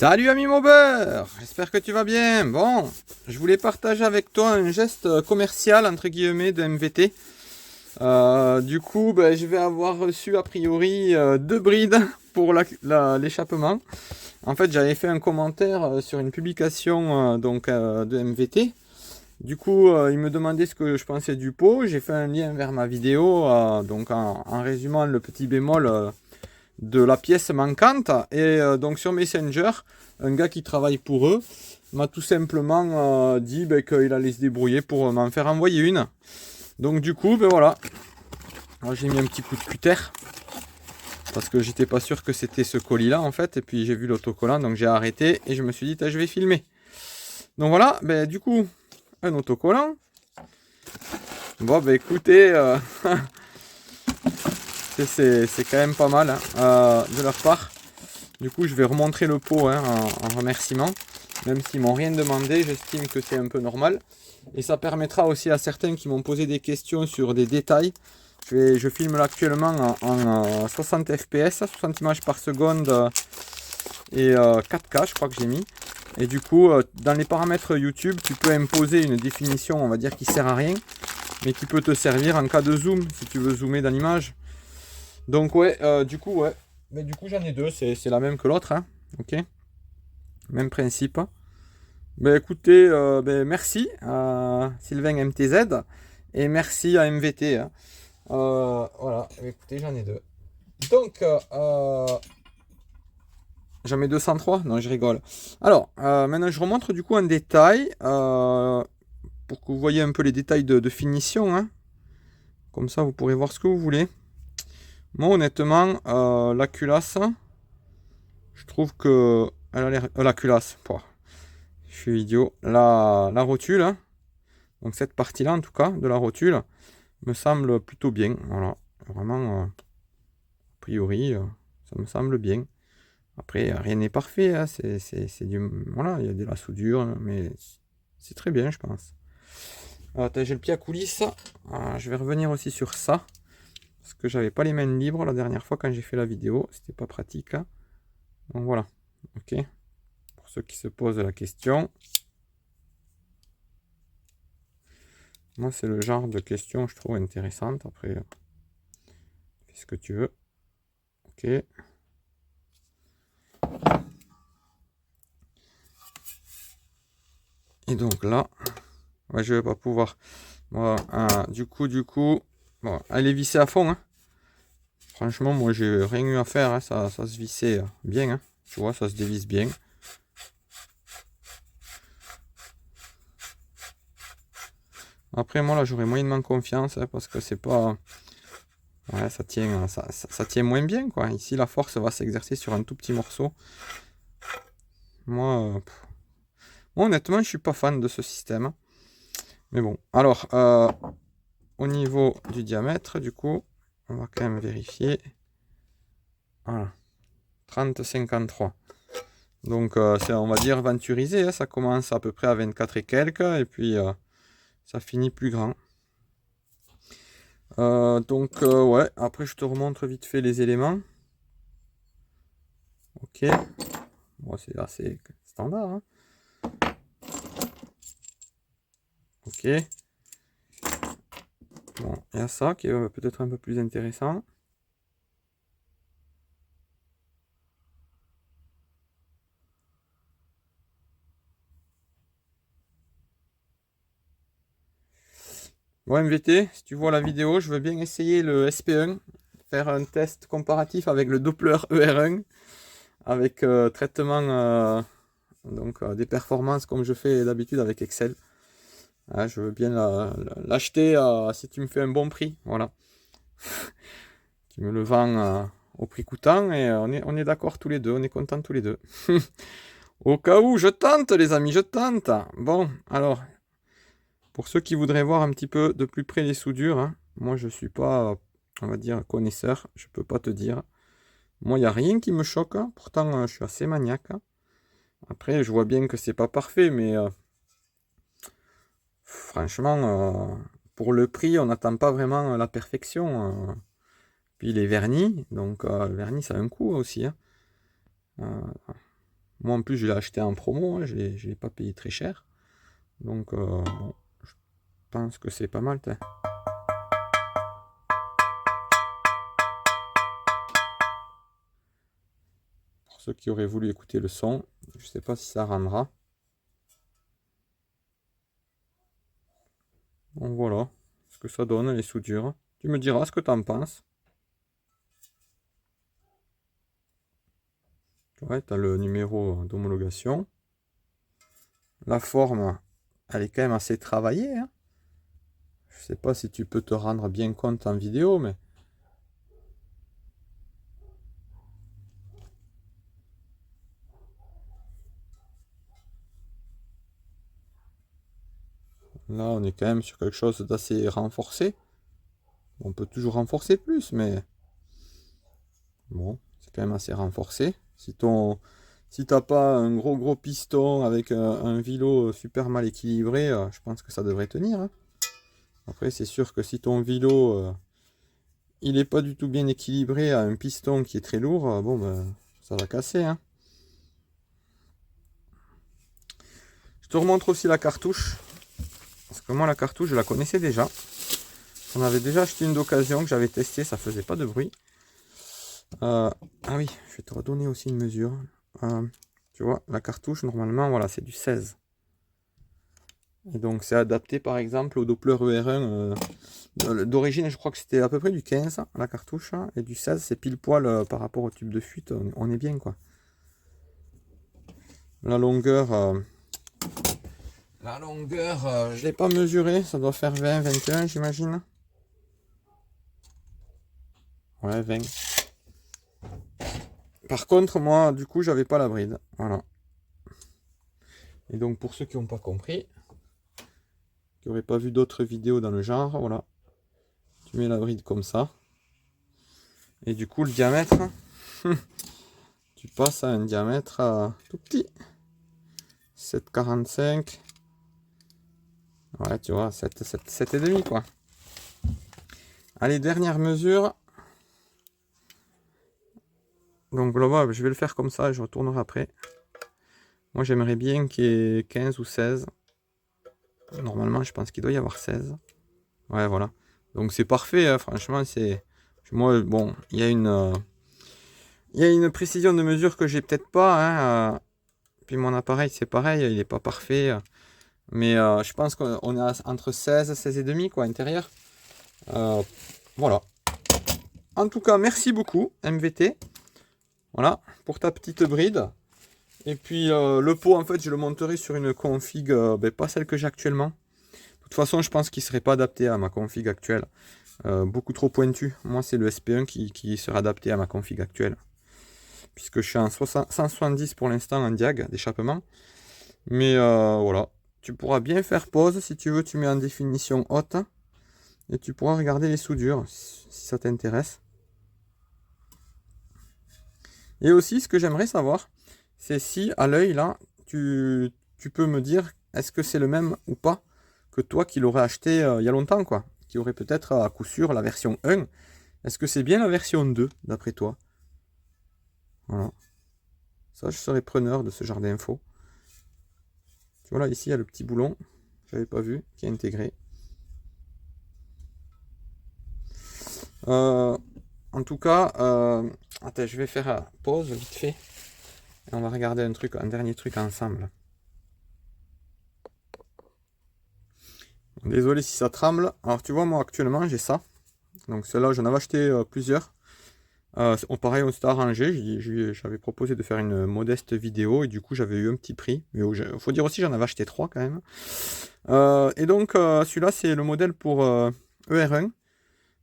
Salut ami Maubert, j'espère que tu vas bien. Bon, je voulais partager avec toi un geste commercial entre guillemets de MVT. Du coup, je vais avoir reçu a priori deux brides pour l'échappement. En fait, j'avais fait un commentaire sur une publication de MVT. Du coup, il me demandait ce que je pensais du pot. J'ai fait un lien vers ma vidéo, en résumant le petit bémol de la pièce manquante. Et donc sur Messenger, un gars qui travaille pour eux m'a tout simplement dit qu'il allait se débrouiller pour m'en faire envoyer une. Donc du coup, voilà. Alors, j'ai mis un petit coup de cutter parce que j'étais pas sûr que c'était ce colis là en fait. Et puis j'ai vu l'autocollant, donc j'ai arrêté et je me suis dit je vais filmer. Donc voilà, du coup, un autocollant. Bon, écoutez, c'est quand même pas mal de leur part. Du coup, je vais remontrer le pot en remerciement. Même s'ils m'ont rien demandé, j'estime que c'est un peu normal. Et ça permettra aussi à certains qui m'ont posé des questions sur des détails. Je filme là actuellement en 60 fps, 60 images par seconde et 4K, je crois que j'ai mis. Et du coup, dans les paramètres YouTube, tu peux imposer une définition, on va dire, qui sert à rien, mais qui peut te servir en cas de zoom, si tu veux zoomer dans l'image. Donc ouais, du coup, ouais. Mais du coup, j'en ai deux, c'est la même que l'autre, hein. Ok. Même principe. Écoutez, merci à Sylvain MTZ et merci à MVT, hein. Voilà, écoutez, j'en ai deux. Donc, j'en mets 203? Non, je rigole. Alors, maintenant, je remonte du coup en détail pour que vous voyez un peu les détails de finition, hein. Comme ça, vous pourrez voir ce que vous voulez. Moi, honnêtement, la culasse, je trouve que elle a l'air. La culasse, je suis idiot. La rotule, hein, donc cette partie-là, en tout cas, de la rotule, me semble plutôt bien. Voilà, vraiment, a priori, ça me semble bien. Après, rien n'est parfait, hein. C'est du. Voilà, il y a de la soudure, mais c'est très bien, je pense. J'ai le pied à coulisses. Je vais revenir aussi sur ça. Parce que j'avais pas les mains libres la dernière fois quand j'ai fait la vidéo. C'était pas pratique, hein. Donc voilà. Ok. Pour ceux qui se posent la question. Moi, c'est le genre de question que je trouve intéressante. Après, fais ce que tu veux. Ok. Et donc là, ouais, je vais pas pouvoir. Bon, du coup, bon, elle est vissée à fond, hein. Franchement, moi, j'ai rien eu à faire, hein. Ça se vissait bien, hein. Tu vois, ça se dévisse bien. Après, moi, là, j'aurais moyennement confiance, hein, parce que c'est pas. Ouais, ça tient moins bien, quoi. Ici, la force va s'exercer sur un tout petit morceau. Moi, honnêtement, je suis pas fan de ce système. Mais bon, alors, au niveau du diamètre, du coup, on va quand même vérifier. Voilà, 30,53. Donc, c'est, on va dire, venturisé, hein. Ça commence à peu près à 24 et quelques, et puis ça finit plus grand. Ouais, après, je te remontre vite fait les éléments. Ok, bon, c'est assez standard, hein. Ok. Bon, il y a ça qui est peut-être un peu plus intéressant. Bon, MVT, si tu vois la vidéo, je veux bien essayer le SP1, faire un test comparatif avec le Doppler ER1, avec traitement des performances comme je fais d'habitude avec Excel. Je veux bien l'acheter si tu me fais un bon prix, voilà. Tu me le vends au prix coûtant et on est d'accord tous les deux, on est contents tous les deux. Au cas où, je tente les amis, je tente. Bon, alors, pour ceux qui voudraient voir un petit peu de plus près les soudures, hein, moi je suis pas, on va dire, connaisseur, je peux pas te dire. Moi, il n'y a rien qui me choque, hein. Pourtant je suis assez maniaque, hein. Après, je vois bien que c'est pas parfait, mais franchement, pour le prix, on n'attend pas vraiment la perfection. Puis les vernis, donc le vernis ça a un coût aussi, hein. Moi en plus je l'ai acheté en promo, hein, je l'ai pas payé très cher. Donc bon, je pense que c'est pas mal. Pour ceux qui auraient voulu écouter le son, je sais pas si ça rendra. Donc voilà ce que ça donne les soudures. Tu me diras ce que tu en penses. Ouais, tu as le numéro d'homologation. La forme, elle est quand même assez travaillée, hein. Je sais pas si tu peux te rendre bien compte en vidéo, mais là on est quand même sur quelque chose d'assez renforcé. On peut toujours renforcer plus, mais bon, c'est quand même assez renforcé. Si t'as pas un gros piston avec un vilo super mal équilibré, je pense que ça devrait tenir, hein. Après, c'est sûr que si ton vilo il est pas du tout bien équilibré à un piston qui est très lourd, bon ben ça va casser, hein. Je te remontre aussi la cartouche. Parce que moi la cartouche je la connaissais déjà. J'en avais déjà acheté une d'occasion que j'avais testé, ça faisait pas de bruit. Ah oui, je vais te redonner aussi une mesure. Tu vois, la cartouche normalement voilà c'est du 16. Et donc c'est adapté par exemple au Doppler ER1 d'origine, je crois que c'était à peu près du 15 la cartouche, et du 16 c'est pile poil par rapport au tube de fuite, on est bien quoi. La longueur, je l'ai pas mesuré, ça doit faire 20, 21 j'imagine. Ouais, 20. Par contre, moi, du coup, j'avais pas la bride. Voilà. Et donc, pour ceux qui n'ont pas compris, qui n'auraient pas vu d'autres vidéos dans le genre, voilà. Tu mets la bride comme ça. Et du coup, le diamètre, tu passes à un diamètre tout petit. 7,45. Ouais, tu vois, 7,5 quoi. Allez, dernière mesure. Donc là, je vais le faire comme ça et je retournerai après. Moi, j'aimerais bien qu'il y ait 15 ou 16. Normalement, je pense qu'il doit y avoir 16. Ouais, voilà. Donc c'est parfait, hein, franchement, c'est... Moi, bon, il y a une précision de mesure que j'ai peut-être pas, hein. Puis mon appareil, c'est pareil, il n'est pas parfait. Mais je pense qu'on est entre 16 et demi, quoi, intérieur. Voilà. En tout cas, merci beaucoup, MVT. Voilà, pour ta petite bride. Et puis le pot, en fait, je le monterai sur une config, pas celle que j'ai actuellement. De toute façon, je pense qu'il ne serait pas adapté à ma config actuelle. Beaucoup trop pointu. Moi, c'est le SP1 qui sera adapté à ma config actuelle. Puisque je suis en 170 pour l'instant en diag d'échappement. Mais voilà. Tu pourras bien faire pause. Si tu veux, tu mets en définition haute. Et tu pourras regarder les soudures si ça t'intéresse. Et aussi, ce que j'aimerais savoir, c'est si à l'œil, là, tu peux me dire est-ce que c'est le même ou pas que toi qui l'aurais acheté il y a longtemps, quoi. Qui aurait peut-être à coup sûr la version 1. Est-ce que c'est bien la version 2, d'après toi? Voilà. Ça, je serais preneur de ce genre d'infos. Tu vois là, ici, il y a le petit boulon, j'avais pas vu, qui est intégré. En tout cas, attends, je vais faire pause vite fait. Et on va regarder un dernier truc ensemble. Désolé si ça tremble. Alors tu vois, moi actuellement, j'ai ça. Donc celle-là, j'en avais acheté plusieurs. Pareil, on s'était arrangé. J'avais proposé de faire une modeste vidéo et du coup, j'avais eu un petit prix. Mais il faut dire aussi, j'en avais acheté 3 quand même. Et donc, celui-là, c'est le modèle pour ER1.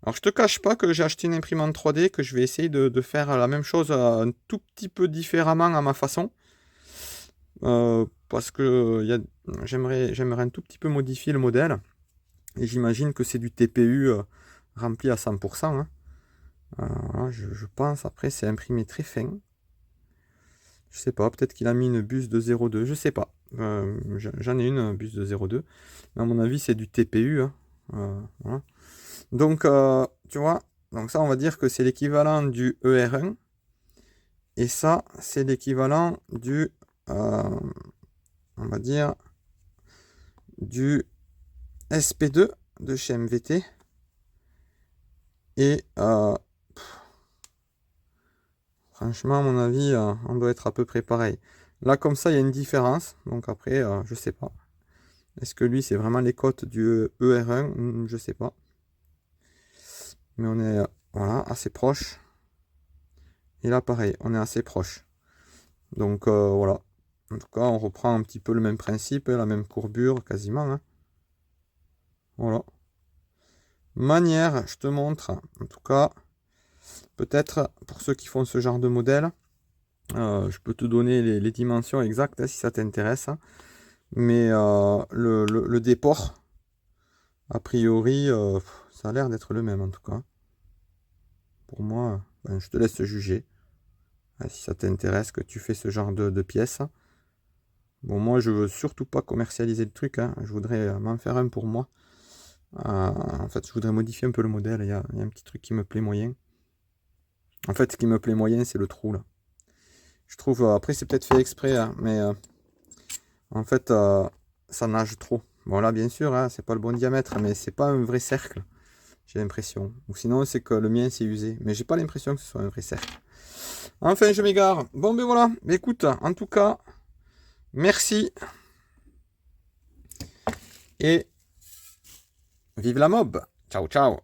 Alors, je te cache pas que j'ai acheté une imprimante 3D, que je vais essayer de faire la même chose un tout petit peu différemment à ma façon. Parce que j'aimerais un tout petit peu modifier le modèle. Et j'imagine que c'est du TPU rempli à 100%, hein. Voilà, je pense, après c'est imprimé très fin. Je sais pas, peut-être qu'il a mis une buse de 0,2, je sais pas. J'en ai une buse de 0,2. Mais à mon avis c'est du TPU, hein. Voilà. Donc tu vois, donc ça on va dire que c'est l'équivalent du ER1. Et ça c'est l'équivalent du on va dire, du SP2 de chez MVT. Et franchement, à mon avis, on doit être à peu près pareil. Là, comme ça, il y a une différence. Donc après, je sais pas. Est-ce que lui, c'est vraiment les cotes du ER1? Je sais pas. Mais on est voilà, assez proche. Et là, pareil, on est assez proche. Donc voilà. En tout cas, on reprend un petit peu le même principe, la même courbure quasiment. Hein. Voilà. Manière, je te montre. En tout cas, peut-être pour ceux qui font ce genre de modèle, je peux te donner les dimensions exactes hein, si ça t'intéresse. Hein. Mais le déport, a priori, ça a l'air d'être le même en tout cas. Pour moi, ben, je te laisse juger. Si ça t'intéresse que tu fais ce genre de pièces. Bon, moi, je veux surtout pas commercialiser le truc. Hein. Je voudrais m'en faire un pour moi. En fait, je voudrais modifier un peu le modèle. Il y a un petit truc qui me plaît moyen. En fait, ce qui me plaît moyen, c'est le trou là. Je trouve, après, c'est peut-être fait exprès, hein, mais en fait, ça nage trop. Bon, là, bien sûr, hein, c'est pas le bon diamètre, mais c'est pas un vrai cercle. J'ai l'impression. Ou sinon, c'est que le mien, c'est usé. Mais j'ai pas l'impression que ce soit un vrai cercle. Enfin, je m'égare. Bon, ben voilà. Écoute, en tout cas, merci. Et vive la mob. Ciao, ciao.